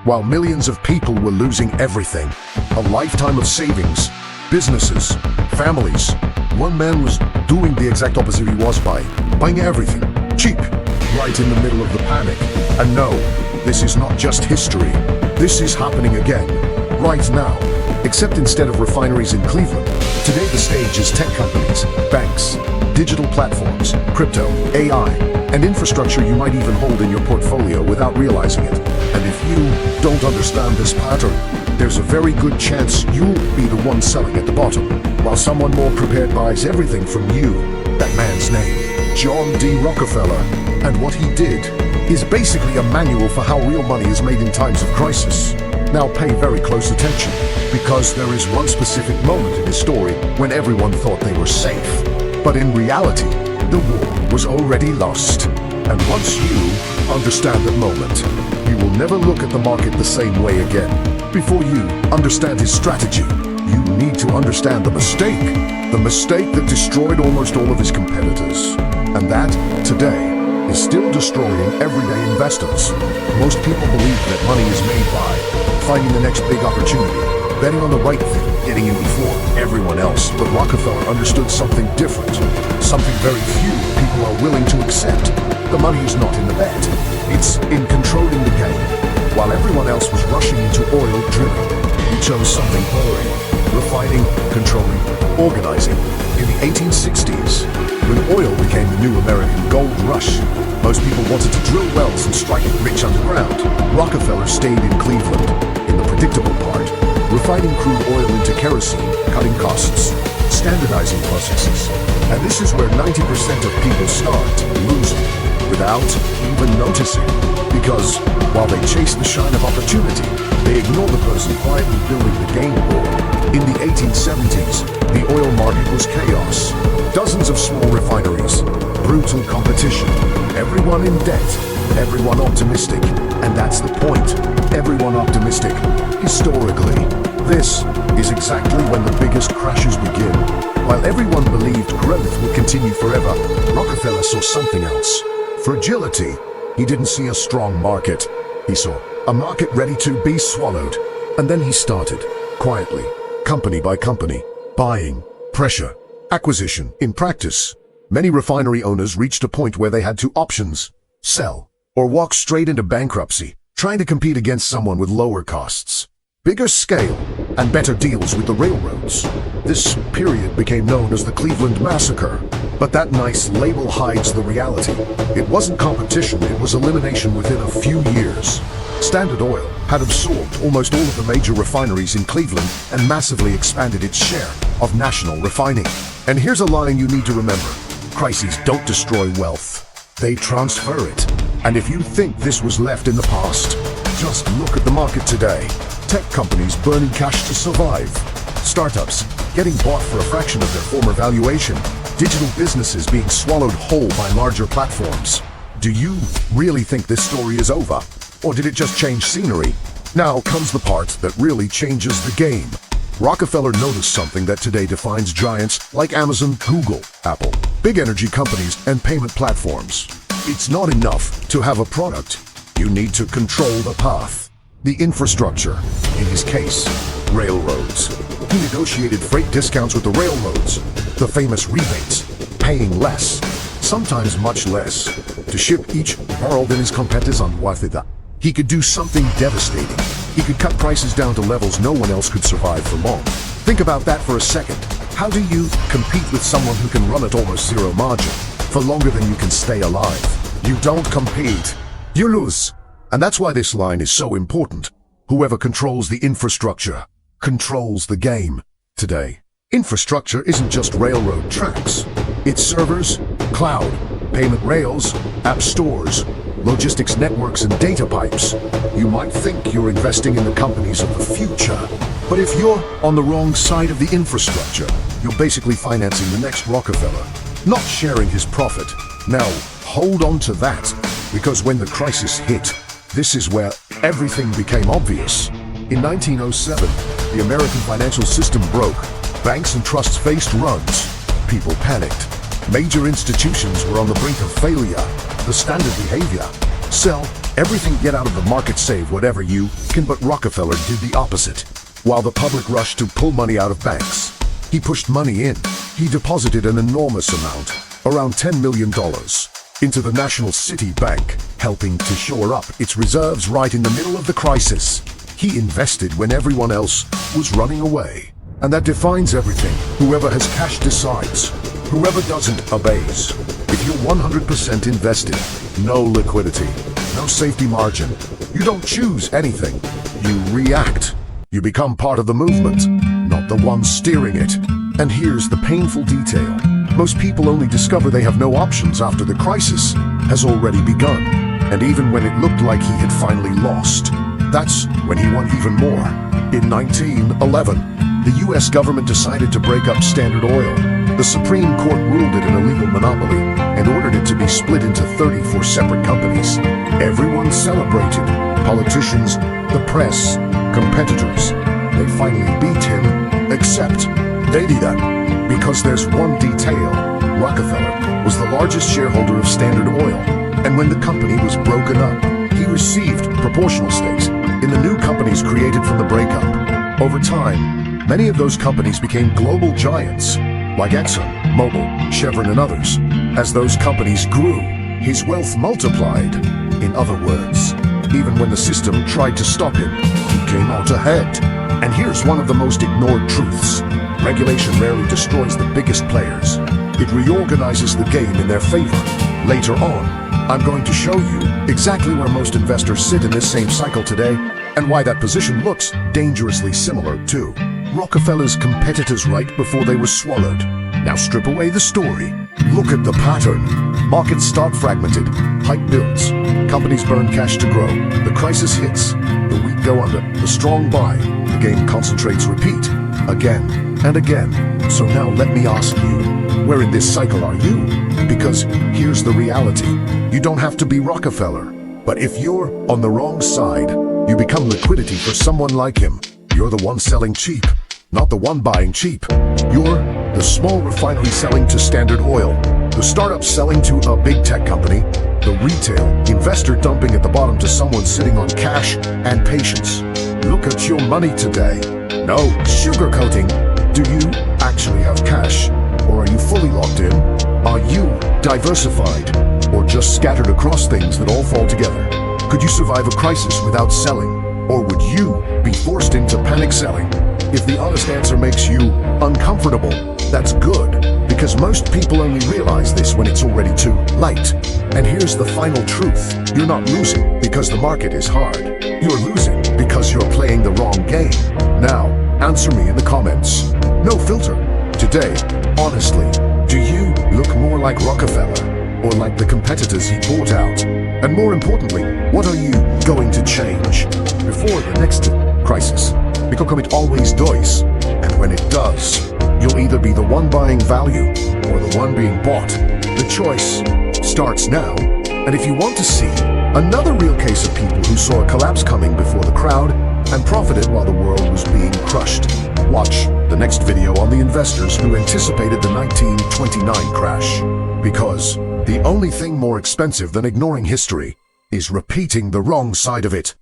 while millions of people were losing everything. A lifetime of savings, businesses, families. One man was doing the exact opposite he was buying everything, cheap, right in the middle of the panic. And no, this is not just history. This is happening again, right now. Except instead of refineries in Cleveland, today the stage is tech companies, banks, digital platforms, crypto, AI, and infrastructure you might even hold in your portfolio without realizing it. And if you don't understand this pattern, there's a very good chance you'll be the one selling at the bottom, while someone more prepared buys everything from you. That man's name, John D. Rockefeller, and what he did is basically a manual for how real money is made in times of crisis. Now pay very close attention, because there is one specific moment in his story when everyone thought they were safe. But in reality, the war was already lost. And once you understand that moment, you will never look at the market the same way again. Before you understand his strategy, you need to understand the mistake that destroyed almost all of his competitors. And that, today, is still destroying everyday investors. Most people believe that money is made by finding the next big opportunity, betting on the right thing, getting in before everyone else. But Rockefeller understood something different, something very few people are willing to accept. The money is not in the bet, it's in controlling the game. While everyone else was rushing into oil drilling, he chose something boring: refining, controlling, organizing. In the 1860s, when oil became the new American gold rush, most people wanted to drill wells and strike it rich underground. Rockefeller stayed in Cleveland, in the predictable part, refining crude oil into kerosene, cutting costs, standardizing processes. And this is where 90% of people start losing without even noticing. Because while they chase the shine of opportunity, they ignore the person quietly building the game board. In the 1870s, the oil market was chaos. Dozens of small refineries, brutal competition, everyone in debt, everyone optimistic. And that's the point, everyone optimistic. Historically, this is exactly when the biggest crashes begin. While everyone believed growth would continue forever, Rockefeller saw something else. Fragility. He didn't see a strong market. He saw a market ready to be swallowed. And then he started, quietly, company by company, buying, pressure, acquisition. In practice, many refinery owners reached a point where they had two options: sell, or walk straight into bankruptcy, trying to compete against someone with lower costs, bigger scale, and better deals with the railroads. This period became known as the Cleveland Massacre. But that nice label hides the reality. It wasn't competition, it was elimination within a few years. Standard Oil had absorbed almost all of the major refineries in Cleveland and massively expanded its share of national refining. And here's a line you need to remember: crises don't destroy wealth, they transfer it. And if you think this was left in the past, just look at the market today. Tech companies burning cash to survive. Startups getting bought for a fraction of their former valuation. Digital businesses being swallowed whole by larger platforms. Do you really think this story is over? Or did it just change scenery? Now comes the part that really changes the game. Rockefeller noticed something that today defines giants like Amazon, Google, Apple, big energy companies, and payment platforms. It's not enough to have a product. You need to control the path. The infrastructure, in his case, railroads. He negotiated freight discounts with the railroads, the famous rebates, paying less, sometimes much less, to ship each barrel than his competitors on worth it. He could do something devastating. He could cut prices down to levels no one else could survive for long. Think about that for a second. How do you compete with someone who can run at almost zero margin for longer than you can stay alive? You don't compete, you lose. And that's why this line is so important. Whoever controls the infrastructure controls the game. Today, infrastructure isn't just railroad tracks. It's servers, cloud, payment rails, app stores, logistics networks, and data pipes. You might think you're investing in the companies of the future, but if you're on the wrong side of the infrastructure, you're basically financing the next Rockefeller, not sharing his profit. Now, hold on to that, because when the crisis hit, this is where everything became obvious. In 1907, the American financial system broke. Banks and trusts faced runs. People panicked. Major institutions were on the brink of failure. The standard behavior: Sell everything, get out of the market, save whatever you can. But Rockefeller did the opposite. While the public rushed to pull money out of banks, he pushed money in. He deposited an enormous amount, around $10 million, into the National City Bank, helping to shore up its reserves right in the middle of the crisis. He invested when everyone else was running away. And that defines everything. Whoever has cash decides. Whoever doesn't obeys. If you're 100% invested, no liquidity, no safety margin, you don't choose anything. You react. You become part of the movement, not the one steering it. And here's the painful detail. Most people only discover they have no options after the crisis has already begun. And even when it looked like he had finally lost, that's when he won even more. In 1911, the US government decided to break up Standard Oil. The Supreme Court ruled it an illegal monopoly and ordered it to be split into 34 separate companies. Everyone celebrated. Politicians, the press, competitors. They finally beat him, except they didn't. Because there's one detail. Rockefeller was the largest shareholder of Standard Oil, and when the company was broken up, he received proportional stakes in the new companies created from the breakup. Over time, many of those companies became global giants, like Exxon, Mobil, Chevron, and others. As those companies grew, his wealth multiplied. In other words, even when the system tried to stop him, he came out ahead. And here's one of the most ignored truths. Regulation rarely destroys the biggest players. It reorganizes the game in their favor. Later on, I'm going to show you exactly where most investors sit in this same cycle today, and why that position looks dangerously similar to Rockefeller's competitors right before they were swallowed. Now strip away the story. Look at the pattern. Markets start fragmented. Hype builds. Companies burn cash to grow. The crisis hits. The weak go under. The strong buy. The game concentrates. Repeat. Again and again. So now let me ask you, where in this cycle are you? Because here's the reality. You don't have to be Rockefeller. But if you're on the wrong side, you become liquidity for someone like him. You're the one selling cheap, not the one buying cheap. You're the small refinery selling to Standard Oil, the startup selling to a big tech company, the retail investor dumping at the bottom to someone sitting on cash and patience. Look at your money today. No sugarcoating. Do you actually have cash? Or are you fully locked in? Are you diversified? Or just scattered across things that all fall together? Could you survive a crisis without selling? Or would you be forced into panic selling? If the honest answer makes you uncomfortable, that's good, because most people only realize this when it's already too late. And here's the final truth. You're not losing because the market is hard. You're losing because you're playing the wrong game. Now, answer me in the comments. No filter. Today, honestly, do you look more like Rockefeller or like the competitors he bought out? And more importantly, what are you going to change before the next crisis? Because it always does. And when it does, you'll either be the one buying value or the one being bought. The choice starts now. And if you want to see another real case of people who saw a collapse coming before the crowd and profited while the world was being crushed, watch the next video on the investors who anticipated the 1929 crash. Because the only thing more expensive than ignoring history is repeating the wrong side of it.